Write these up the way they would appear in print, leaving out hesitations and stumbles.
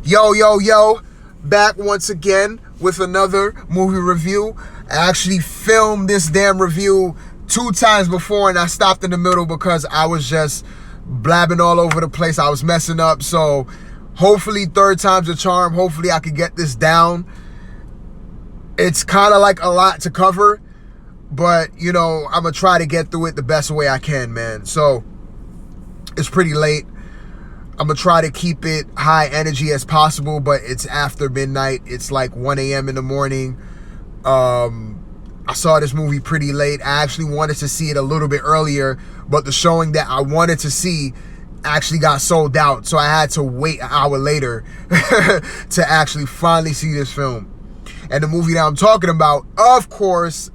Yo, back once again with another movie review. I actually filmed this damn review 2 times before and I stopped in the middle because I was just blabbing all over the place. I was messing up, so hopefully third time's a charm. Hopefully I could get this down. It's kind of like a lot to cover, but you know, I'm gonna try to get through it the best way I can, man. So it's pretty late. I'm going to try to keep it high energy as possible, but it's after midnight. It's like 1 a.m. in the morning. I saw this movie pretty late. I actually wanted to see it a little bit earlier, but the showing that I wanted to see actually got sold out, so I had to wait an hour later to actually finally see this film. And the movie that I'm talking about, of course,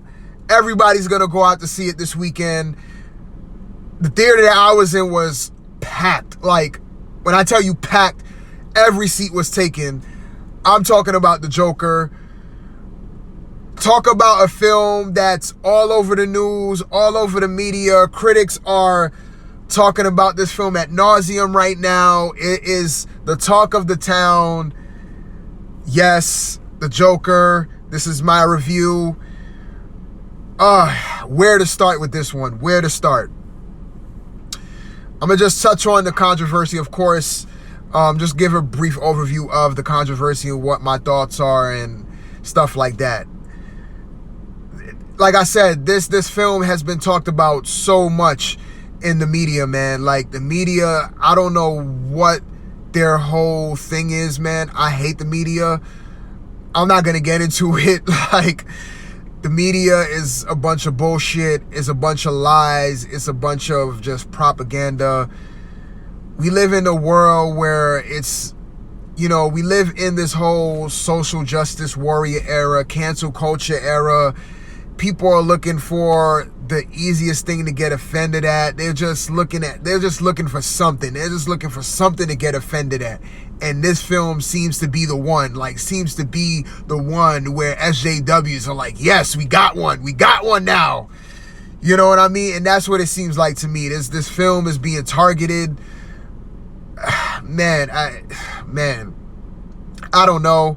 everybody's going to go out to see it this weekend. The theater that I was in was packed. Like, when I tell you packed, every seat was taken. I'm talking about The Joker. Talk about a film that's all over the news, all over the media. Critics are talking about this film ad nauseum right now. It is the talk of the town. Yes, The Joker. This is my review. Where to start with this one? Where to start? I'm going to just touch on the controversy, of course. Just give a brief overview of the controversy and what my thoughts are and stuff like that. Like I said, this film has been talked about so much in the media, man. Like, the media, I don't know what their whole thing is, man. I hate the media. I'm not going to get into it. Like, the media is a bunch of bullshit. It's a bunch of lies. It's a bunch of just propaganda. We live in a world where it's, you know, we live in this whole social justice warrior era, cancel culture era. People are looking for the easiest thing to get offended at. They're just looking for something. They're just looking for something to get offended at. And this film seems to be the one, where SJWs are like, yes, we got one now. You know what I mean? And that's what it seems like to me. This film is being targeted. Man, I don't know.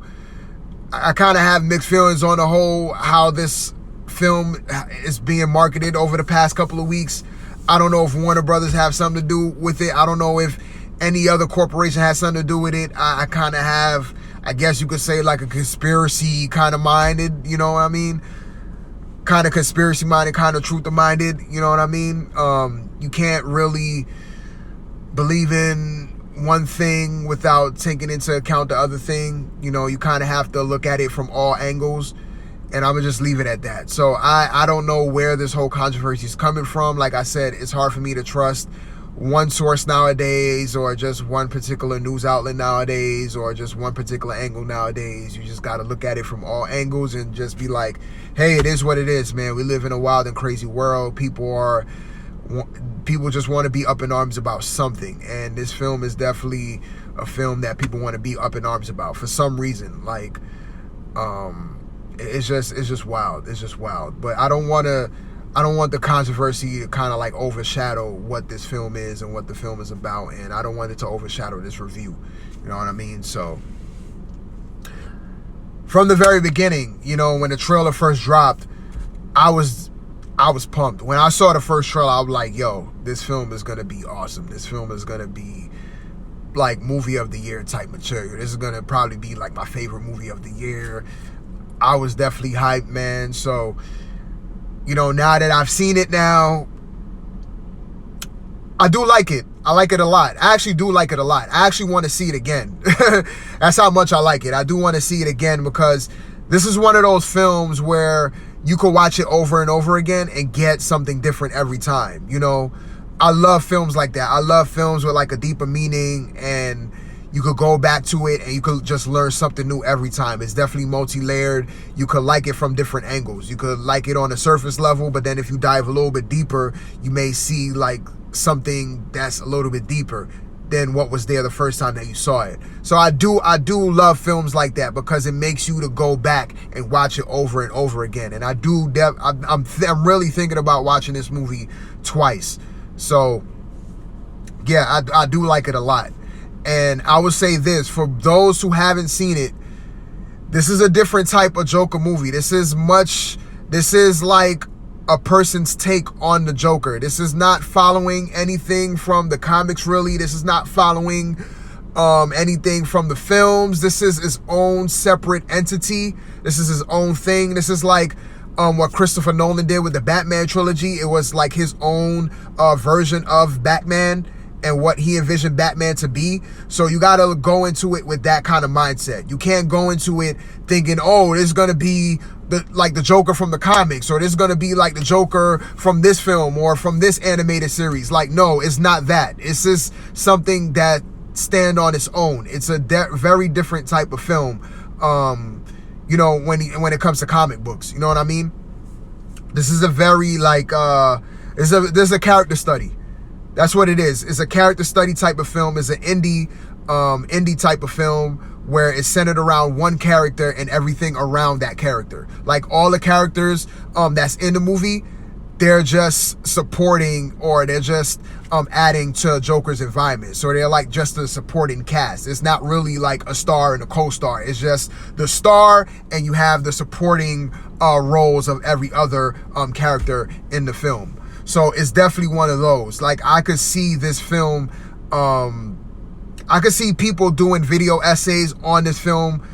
I kind of have mixed feelings on the whole, how this film is being marketed over the past couple of weeks. I don't know if Warner Brothers have something to do with it. I don't know if any other corporation has something to do with it. I kind of have, I guess you could say, like a conspiracy kind of minded, you know what I mean? Kind of conspiracy minded, kind of truth minded, you know what I mean? You can't really believe in one thing without taking into account the other thing. You know, you kind of have to look at it from all angles. And I'm going to just leave it at that. So I don't know where this whole controversy is coming from. Like I said, it's hard for me to trust one source nowadays, or just one particular news outlet nowadays, or just one particular angle nowadays. You just got to look at it from all angles and just be like, hey, it is what it is, man. We live in a wild and crazy world. People just want to be up in arms about something. And this film is definitely a film that people want to be up in arms about for some reason. Like, it's just wild. It's just wild. But I don't want the controversy to kind of like overshadow what this film is and what the film is about, and I don't want it to overshadow this review. You know what I mean? So from the very beginning, you know, when the trailer first dropped, I was pumped. When I saw the first trailer, I was like, yo, this film is gonna be awesome. This film is gonna be like movie of the year type material. This is gonna probably be like my favorite movie of the year. I was definitely hyped, man. So, you know, now that I've seen it now, I do like it. I like it a lot. I actually do like it a lot. I actually want to see it again. That's how much I like it. I do want to see it again because this is one of those films where you could watch it over and over again and get something different every time. You know, I love films like that. I love films with like a deeper meaning, and you could go back to it and you could just learn something new every time. It's definitely multi-layered. You could like it from different angles. You could like it on a surface level, but then if you dive a little bit deeper, you may see like something that's a little bit deeper than what was there the first time that you saw it. So I do love films like that because it makes you to go back and watch it over and over again. And I'm really thinking about watching this movie twice. So yeah, I do like it a lot. And I would say this, for those who haven't seen it, this is a different type of Joker movie. This is like a person's take on the Joker. This is not following anything from the comics, really. This is not following anything from the films. This is his own separate entity. This is his own thing. This is like what Christopher Nolan did with the Batman trilogy. It was like his own version of Batman and what he envisioned Batman to be. So you gotta go into it with that kind of mindset. You can't go into it thinking, oh, this is gonna be the Joker from the comics, or this is gonna be like the Joker from this film or from this animated series. Like, no, it's not that. It's just something that stand on its own. It's a very different type of film. You know, when it comes to comic books, you know what I mean? This is a very this is a character study. That's what it is. It's a character study type of film. It's an indie type of film where it's centered around one character and everything around that character. Like, all the characters that's in the movie, they're just supporting, or they're just adding to Joker's environment. So they're like just a supporting cast. It's not really like a star and a co-star. It's just the star, and you have the supporting roles of every other character in the film. So it's definitely one of those. Like, I could see this film, I could see people doing video essays on this film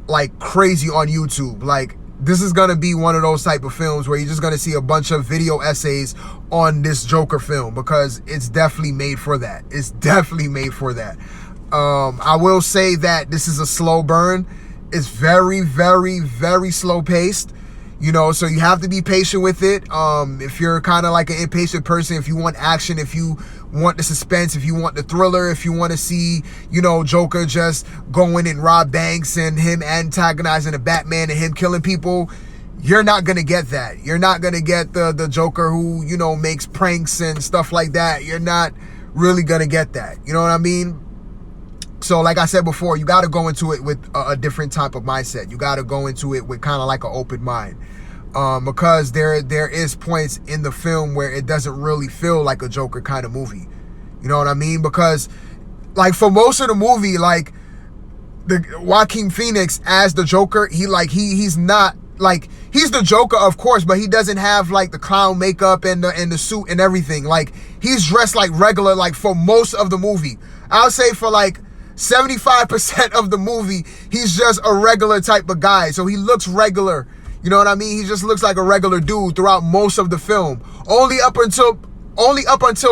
like crazy on YouTube. Like, this is gonna be one of those type of films where you're just gonna see a bunch of video essays on this Joker film, because it's definitely made for that. It's definitely made for that. I will say that this is a slow burn. It's very, very, very slow paced. You know, so you have to be patient with it. If you're kind of like an impatient person, if you want action, if you want the suspense, if you want the thriller, if you want to see, you know, Joker just going and rob banks and him antagonizing the Batman and him killing people, you're not going to get that. You're not going to get the Joker who, you know, makes pranks and stuff like that. You're not really going to get that. You know what I mean? So like I said before, you got to go into it with a different type of mindset. You got to go into it with kind of like an open mind. Because there is points in the film where it doesn't really feel like a Joker kind of movie. You know what I mean? Because like for most of the movie, like the Joakim Phoenix as the Joker, he's not like, he's the Joker, of course, but he doesn't have like the clown makeup and the suit and everything. Like, he's dressed like regular, like for most of the movie. I'll say for like 75% of the movie, he's just a regular type of guy. So he looks regular. You know what I mean? He just looks like a regular dude throughout most of the film. Only up until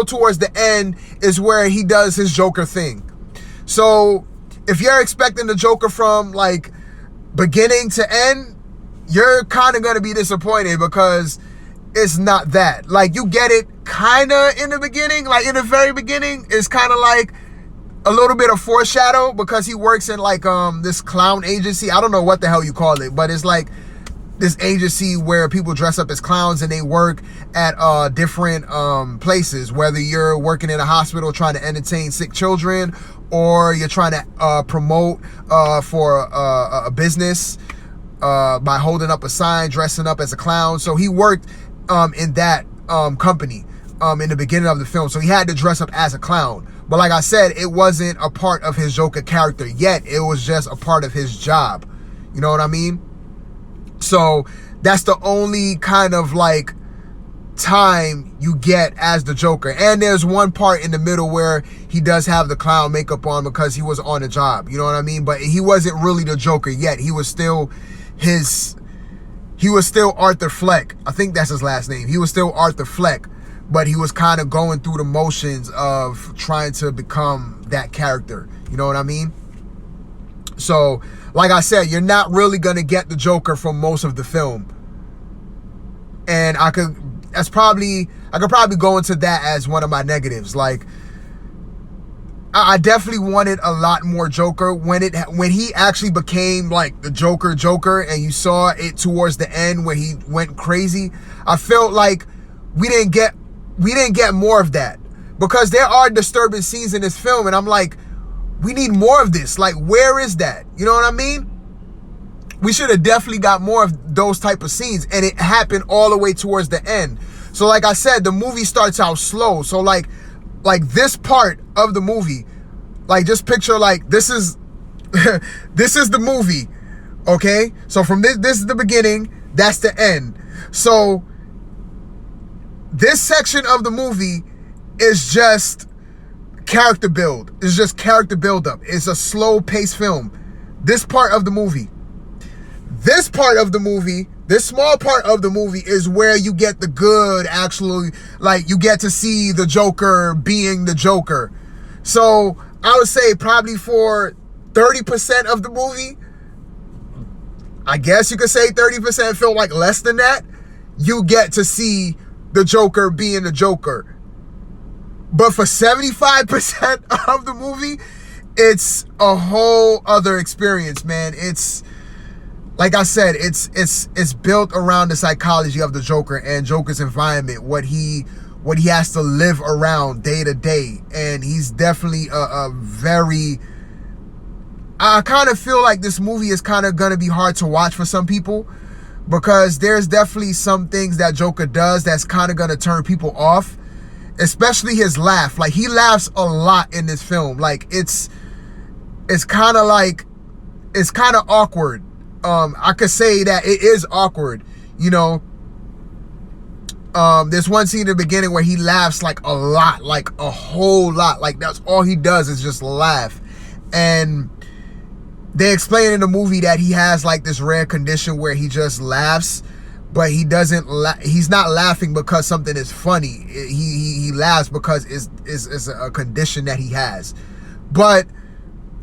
towards the end is where he does his Joker thing. So if you're expecting the Joker from like beginning to end, you're kind of going to be disappointed, because it's not that. Like, you get it kind of in the beginning, like in the very beginning, it's kind of like a little bit of foreshadow, because he works in like this clown agency. I don't know what the hell you call it, but it's like this agency where people dress up as clowns and they work at different places, whether you're working in a hospital trying to entertain sick children, or you're trying to promote for a business by holding up a sign, dressing up as a clown. So he worked in that company in the beginning of the film. So he had to dress up as a clown. But like I said, it wasn't a part of his Joker character yet. It was just a part of his job. You know what I mean? So that's the only kind of like time you get as the Joker. And there's one part in the middle where he does have the clown makeup on because he was on a job. You know what I mean? But he wasn't really the Joker yet. He was still Arthur Fleck. I think that's his last name. He was still Arthur Fleck, but he was kind of going through the motions of trying to become that character. You know what I mean? So, like I said, you're not really going to get the Joker from most of the film. And I could probably go into that as one of my negatives. Like, I definitely wanted a lot more Joker when he actually became like the Joker, and you saw it towards the end where he went crazy. I felt like we didn't get more of that, because there are disturbing scenes in this film, and I'm like, we need more of this. Like, where is that? You know what I mean? We should have definitely got more of those type of scenes, and it happened all the way towards the end. So like I said, the movie starts out slow. So like this part of the movie, Like, just picture, like, this is this is the movie, okay? So from this is the beginning, that's the end. So this section of the movie is just character build. It's just character build up. It's a slow paced film. This part of the movie. This part of the movie, this small part of the movie is where you get the good, actually, like, you get to see the Joker being the Joker. So I would say probably for 30% of the movie, I guess you could say 30%, feel like less than that, you get to see the Joker being the Joker. But for 75% of the movie, it's a whole other experience, man. It's, like I said, it's built around the psychology of the Joker and Joker's environment, what he has to live around day to day. And he's definitely a very... I kind of feel like this movie is kind of going to be hard to watch for some people, because there's definitely some things that Joker does that's kind of going to turn people off, especially his laugh. Like, he laughs a lot in this film. Like, it's kind of like, it's kind of awkward. I could say that it is awkward, you know. There's one scene in the beginning where he laughs like a lot, like a whole lot. Like, that's all he does is just laugh. And they explain in the movie that he has like this rare condition where he just laughs, but he doesn't he's not laughing because something is funny. He laughs because it's a condition that he has. But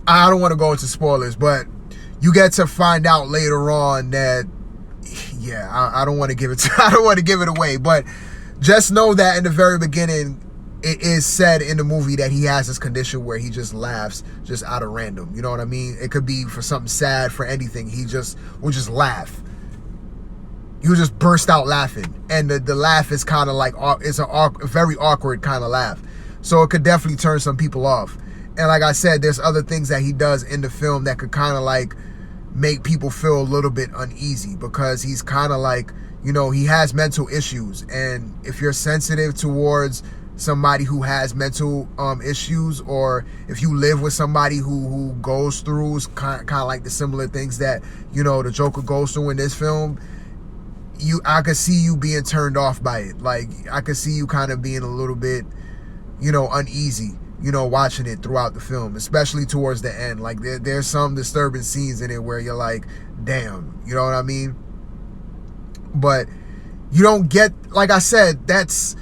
I don't want to go into spoilers, but you get to find out later on that, yeah, I don't want to give it I don't want to give it away, but just know that in the very beginning, it is said in the movie that he has this condition where he just laughs just out of random. You know what I mean? It could be for something sad, for anything. He just will just laugh. He will just burst out laughing. And the laugh is kind of like, it's a very awkward kind of laugh. So it could definitely turn some people off. And like I said, there's other things that he does in the film that could kind of like make people feel a little bit uneasy, because he's kind of like, you know, he has mental issues. And if you're sensitive towards somebody who has mental issues, or if you live with somebody who goes through kind of like the similar things that, you know, the Joker goes through in this film, I could see you being turned off by it. Like, I could see you kind of being a little bit, you know, uneasy, you know, watching it throughout the film, especially towards the end. Like, there's some disturbing scenes in it where you're like, damn, you know what I mean? But you don't get, like I said, that's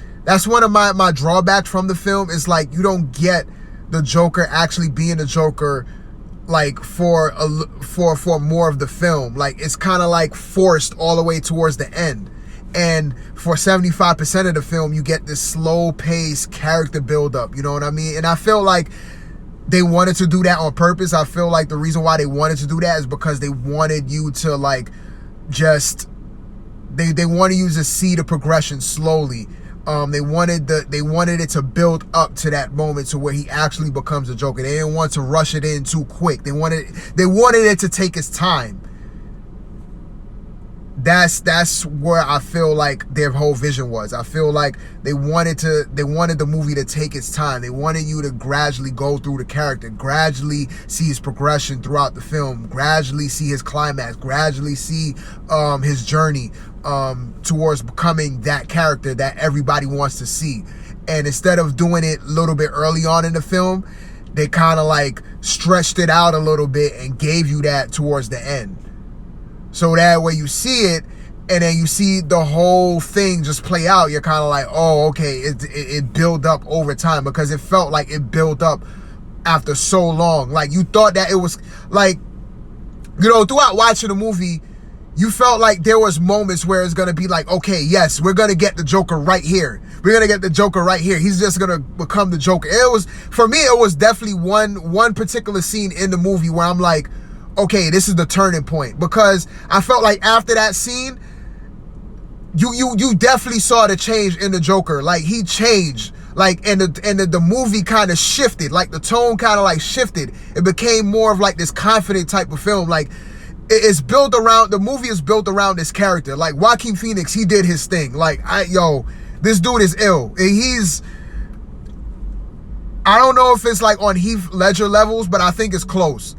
one of my drawbacks from the film, is like, you don't get the Joker actually being the Joker, like, for more of the film. Like, it's kind of like forced all the way towards the end. And for 75% of the film, you get this slow paced character buildup. You know what I mean? And I feel like they wanted to do that on purpose. I feel like the reason why they wanted to do that is because they wanted you to, like, just, they wanted you to see the progression slowly. They wanted it to build up to that moment to where he actually becomes a Joker. They didn't want to rush it in too quick. They wanted it to take its time. That's where I feel like their whole vision was. I feel like they wanted the movie to take its time. They wanted you to gradually go through the character, gradually see his progression throughout the film, gradually see his climax, gradually see his journey towards becoming that character that everybody wants to see. And instead of doing it a little bit early on in the film, they kind of like stretched it out a little bit and gave you that towards the end. So that way you see it, and then you see the whole thing just play out. You're kind of like, oh, okay, it built up over time, because it felt like it built up after so long. Like, you thought that it was like, you know, throughout watching the movie, you felt like there was moments where it's going to be like, okay, yes, we're going to get the Joker right here. We're going to get the Joker right here. He's just going to become the Joker. It was, for me, it was definitely one particular scene in the movie where I'm like, okay, this is the turning point. Because I felt like after that scene, you definitely saw the change in the Joker. Like, he changed. Like, and the movie kind of shifted. Like, the tone kind of like shifted. It became more of like this confident type of film. Like, it's built around, the movie is built around this character. Like, Joakim Phoenix, he did his thing. Like, this dude is ill. And I don't know if it's like on Heath Ledger levels, but I think it's close.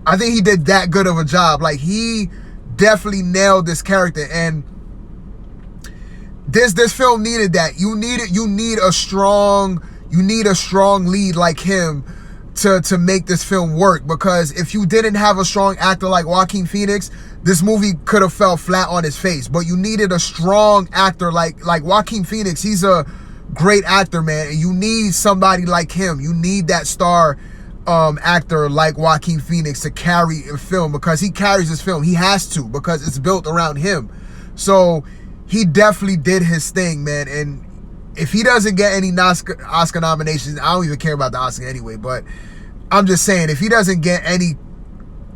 I think he did that good of a job. Like, he definitely nailed this character, and this film needed that. You need a strong lead like him to make this film work, because if you didn't have a strong actor like Joakim Phoenix, this movie could have fell flat on his face. But you needed a strong actor like Joakim Phoenix. He's a great actor, man, and you need somebody like him. You need that star actor like Joakim Phoenix to carry a film, because he carries this film. He has to, because it's built around him. So he definitely did his thing, man. And if he doesn't get any Oscar nominations, I don't even care about the Oscar anyway, but I'm just saying, if he doesn't get any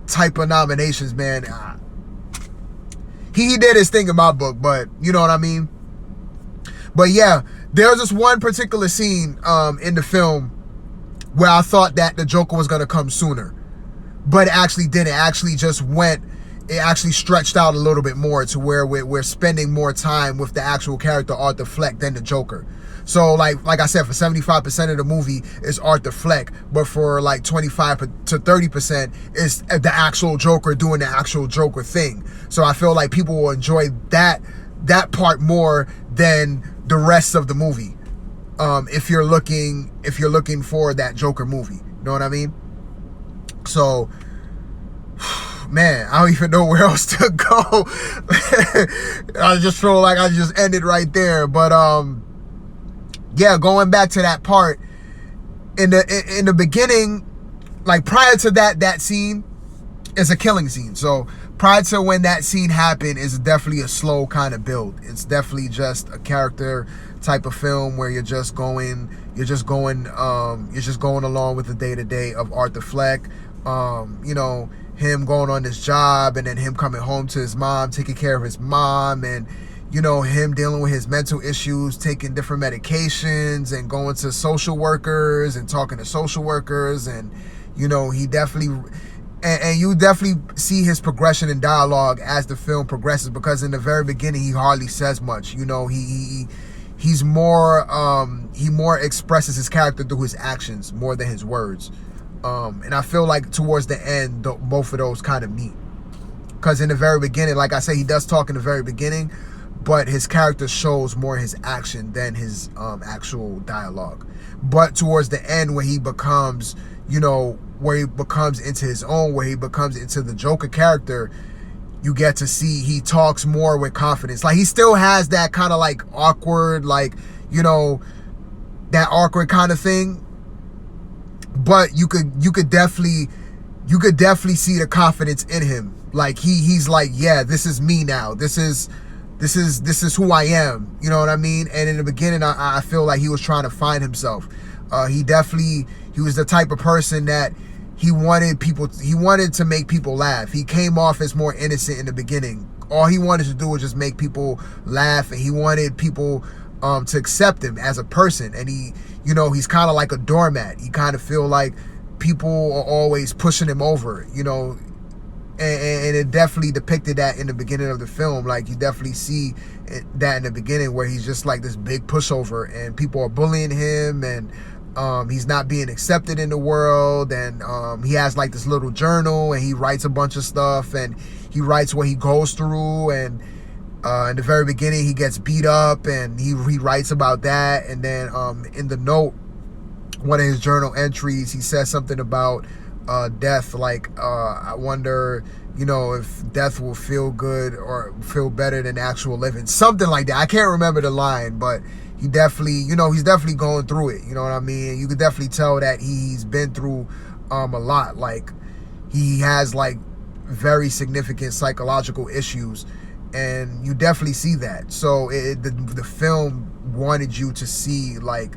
type of nominations, man, he did his thing in my book, but you know what I mean? But yeah, there's this one particular scene in the film where I thought that the Joker was going to come sooner, but it actually didn't. It actually stretched out a little bit more to where we're spending more time with the actual character Arthur Fleck than the Joker. So like I said, for 75% of the movie is Arthur Fleck, but for like 25 to 30% is the actual Joker doing the actual Joker thing. So I feel like people will enjoy that part more than the rest of the movie. If you're looking for that Joker movie, you know what I mean? So, man, I don't even know where else to go. I just feel like I just ended right there. But yeah, going back to that part in the beginning, like prior to that scene is a killing scene. So prior to when that scene happened is definitely a slow kind of build. It's definitely just a character type of film where you're just going along with the day-to-day of Arthur Fleck. You know, him going on this job, and then him coming home to his mom, taking care of his mom, and you know, him dealing with his mental issues, taking different medications, and going to social workers and talking to social workers. And you know, he definitely, and you definitely see his progression in dialogue as the film progresses, because in the very beginning he hardly says much. You know, he's more he more expresses his character through his actions more than his words. And I feel like towards the end, both of those kind of meet. Because in the very beginning, like I said, he does talk in the very beginning, but his character shows more his action than his actual dialogue. But towards the end, where he becomes, you know, where he becomes into his own, where he becomes into the Joker character, you get to see he talks more with confidence. Like, he still has that kind of like awkward, like, you know, that awkward kind of thing. But you could definitely see the confidence in him. Like he's like, yeah, this is me now. This is who I am. You know what I mean? And in the beginning, I feel like he was trying to find himself. He was the type of person that he wanted to make people laugh. He came off as more innocent in the beginning. All he wanted to do was just make people laugh, and he wanted people to accept him as a person. And he, you know, he's kind of like a doormat. You kind of feel like people are always pushing him over, you know, and it definitely depicted that in the beginning of the film. Like, you definitely see that in the beginning, where he's just like this big pushover, and people are bullying him, and he's not being accepted in the world. And he has like this little journal, and he writes a bunch of stuff, and he writes what he goes through. And in the very beginning, he gets beat up, and he writes about that. And then in the note, one of his journal entries, he says something about death, like I wonder, you know, if death will feel good or feel better than actual living, something like that. I can't remember the line, but he definitely, you know, he's definitely going through it, you know what I mean? You could definitely tell that he's been through a lot. Like, he has like very significant psychological issues, and you definitely see that. So the film wanted you to see like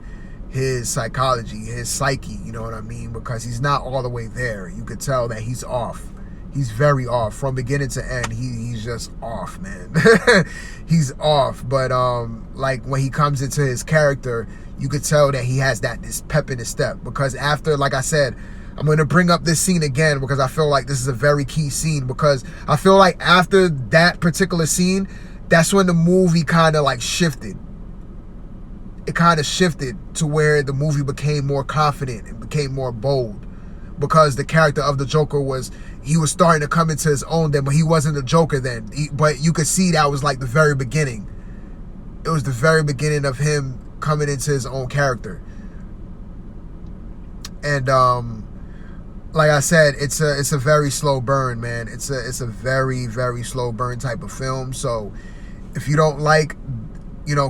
his psychology, his psyche, you know what I mean? Because he's not all the way there. You could tell that he's off. He's very off from beginning to end. He's just off, man. He's off. But like when he comes into his character, you could tell that he has this pep in his step. Because after, like I said, I'm going to bring up this scene again, because I feel like this is a very key scene. Because I feel like after that particular scene, that's when the movie kind of like shifted. it kind of shifted to where the movie became more confident and became more bold, because the character of the Joker he was starting to come into his own then, but he wasn't the Joker then. But you could see that was like the very beginning. It was the very beginning of him coming into his own character. And like I said, it's a very slow burn, man. It's a very, very slow burn type of film. So if you don't like,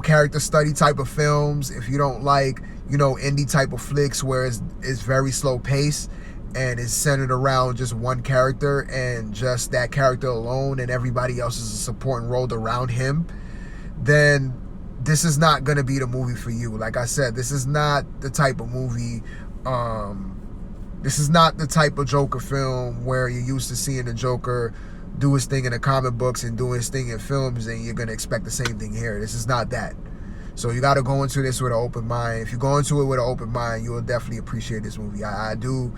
character study type of films, if you don't like, indie type of flicks where it's very slow paced and it's centered around just one character and just that character alone, and everybody else is a supporting role around him, then this is not going to be the movie for you. Like I said, this is not the type of movie, this is not the type of Joker film where you're used to seeing the Joker do his thing in the comic books and do his thing in films, and you're going to expect the same thing here. This is not that. So you got to go into this with an open mind. If you go into it with an open mind, you will definitely appreciate this movie. I do.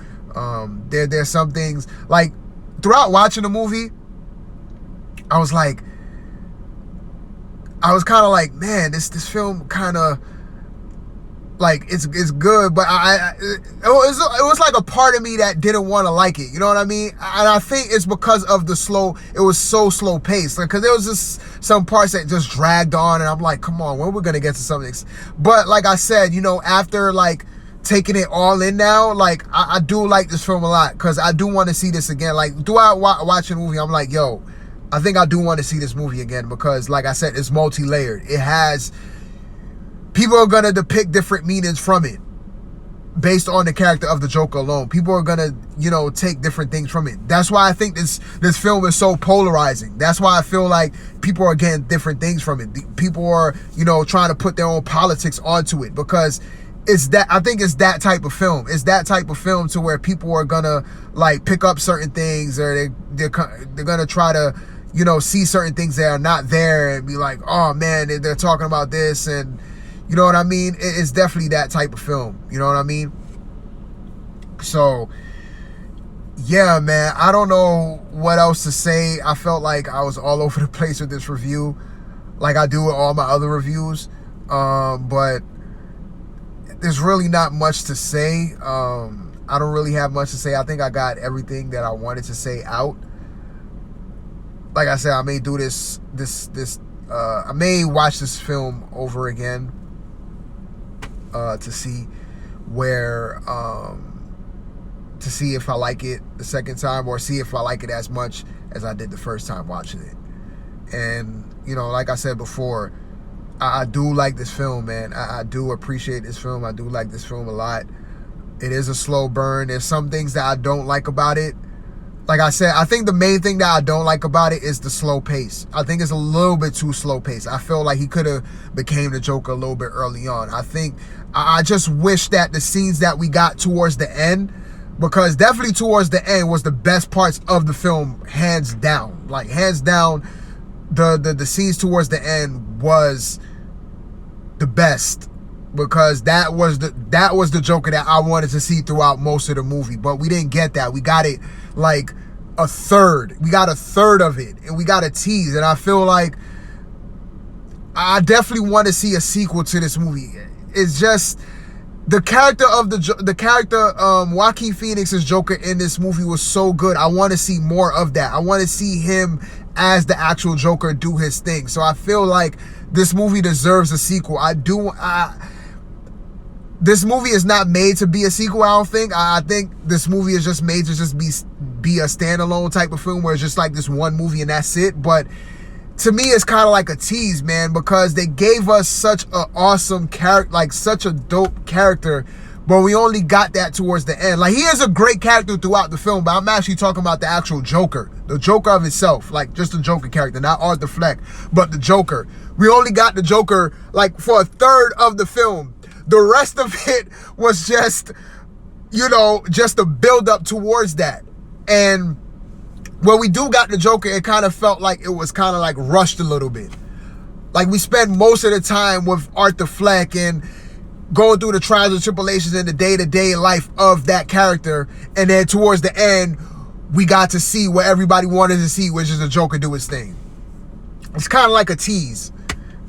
There's some things, like, throughout watching the movie, I was kind of like, man, this film kind of, like, it's good, but it was like a part of me that didn't want to like it. You know what I mean? And I think it's because of it was so slow paced. Like, because there was just some parts that just dragged on, and I'm like, come on, when are we gonna get to something? But like I said, after like taking it all in now, like I do like this film a lot, because I do want to see this again. Like, throughout watching the movie, I'm like, yo, I think I do want to see this movie again, because like I said, it's multi-layered. It has, people are going to depict different meanings from it based on the character of the Joker alone. People are going to, take different things from it. That's why I think this film is so polarizing. That's why I feel like people are getting different things from it. People are, trying to put their own politics onto it, because I think it's that type of film. It's that type of film to where people are going to like pick up certain things, or they're going to try to, see certain things that are not there and be like, oh man, they're talking about this, and you know what I mean? It's definitely that type of film. You know what I mean? So, yeah, man. I don't know what else to say. I felt like I was all over the place with this review, like I do with all my other reviews. But there's really not much to say. I don't really have much to say. I think I got everything that I wanted to say out. Like I said, I may do this. I may watch this film over again. To see to see if I like it the second time, or see if I like it as much as I did the first time watching it. And, like I said before, I do like this film, man. I do appreciate this film. I do like this film a lot. It is a slow burn. There's some things that I don't like about it. Like I said, I think the main thing that I don't like about it is the slow pace. I think it's a little bit too slow pace. I feel like he could have became the Joker a little bit early on. I just wish that the scenes that we got towards the end, because definitely towards the end was the best parts of the film, hands down. Like, hands down, the scenes towards the end was the best, because that was the Joker that I wanted to see throughout most of the movie. But we didn't get that. We got it like a third. We got a third of it, and we got a tease. And I feel like I definitely want to see a sequel to this movie. It's just the character of Joakim Phoenix's Joker in this movie was so good. I want to see more of that. I want to see him as the actual Joker do his thing. So I feel like this movie deserves a sequel. This movie is not made to be a sequel, I don't think. I think this movie is just made to just be a standalone type of film where it's just like this one movie and that's it. But to me, it's kind of like a tease, man, because they gave us such an awesome character, like such a dope character, but we only got that towards the end. Like, he is a great character throughout the film, but I'm actually talking about the actual Joker, the Joker of itself, like just the Joker character, not Arthur Fleck, but the Joker. We only got the Joker like for a third of the film. The rest of it was just, just a build up towards that. And when we do got the Joker, it kind of felt like it was kind of like rushed a little bit. Like, we spent most of the time with Arthur Fleck and going through the trials and tribulations in the day-to-day life of that character. And then towards the end, we got to see what everybody wanted to see, which is the Joker do his thing. It's kind of like a tease.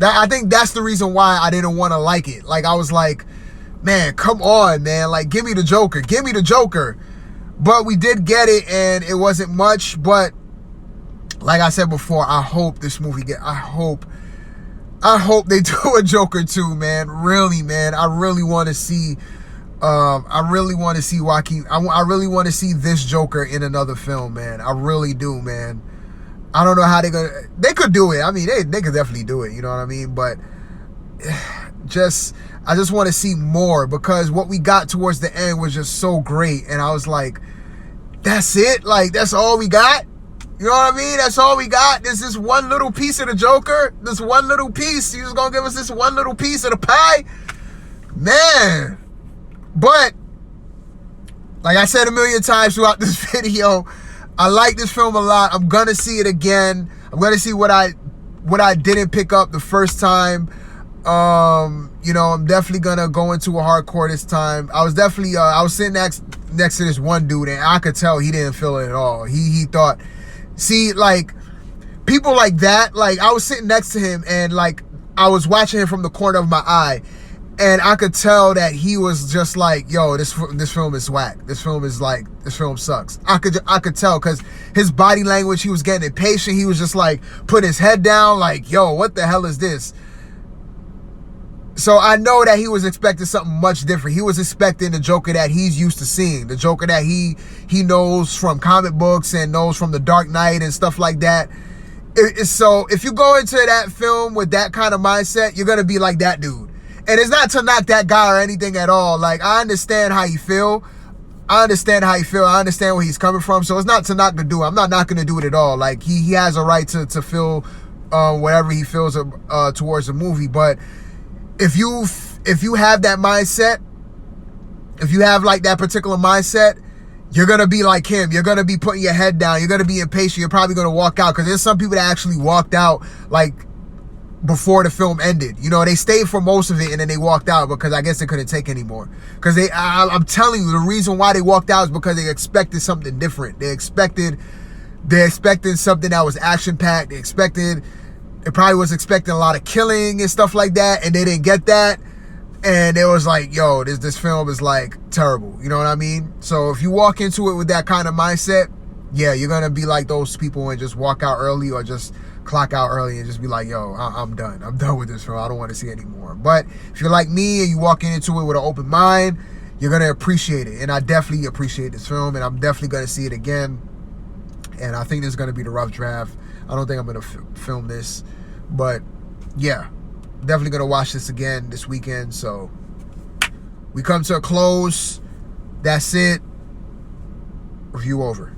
I think that's the reason why I didn't want to like it. Like, I was like, man, come on, man. Like, give me the Joker. Give me the Joker. But we did get it, and it wasn't much. But like I said before, I hope this movie I hope they do a Joker 2, man. Really, man. I really want to see Joaquin. I really want to see this Joker in another film, man. I really do, man. I don't know how they could do it. I mean, they could definitely do it, you know what I mean? But I just want to see more, because what we got towards the end was just so great. And I was like, that's it? Like, that's all we got? You know what I mean? That's all we got? There's this one little piece of the Joker? This one little piece? You just gonna give us this one little piece of the pie? Man. But, like I said a million times throughout this video, I like this film a lot. I'm gonna see it again. I'm gonna see what I didn't pick up the first time. You know, I'm definitely gonna go into a hardcore this time. I was definitely I was sitting next to this one dude, and I could tell he didn't feel it at all. He thought, see, like, people like that, like, I was sitting next to him, and like, I was watching him from the corner of my eye, and I could tell that he was just like, yo, this film is whack. This film sucks. I could tell, because his body language, he was getting impatient. He was just like, put his head down, like, yo, what the hell is this? So I know that he was expecting something much different. He was expecting the Joker that he's used to seeing, the Joker that he knows from comic books and knows from The Dark Knight and stuff like that. So if you go into that film with that kind of mindset, you're gonna be like that dude. And it's not to knock that guy or anything at all. Like, I understand how you feel. I understand where he's coming from. So it's not to knock the dude. I'm not knocking the dude at all. Like, he has a right to feel whatever he feels towards the movie. But if you have that mindset, if you have like that particular mindset, you're gonna be like him. You're gonna be putting your head down. You're gonna be impatient. You're probably gonna walk out, because there's some people that actually walked out like before the film ended. You know, they stayed for most of it and then they walked out because I guess they couldn't take anymore. Because I'm telling you, the reason why they walked out is because they expected something different. They expected something that was action packed. They probably was expecting a lot of killing and stuff like that, and they didn't get that. And it was like, yo, this film is like terrible. You know what I mean? So if you walk into it with that kind of mindset, yeah, you're gonna be like those people and just walk out early, or just clock out early and just be like, yo, I'm done. I'm done with this film. I don't want to see it anymore. But if you're like me and you walk into it with an open mind, you're gonna appreciate it. And I definitely appreciate this film, and I'm definitely gonna see it again. And I think this is gonna be the rough draft. I don't think I'm gonna film this, but yeah, definitely gonna watch this again this weekend. So we come to a close. That's it. Review over.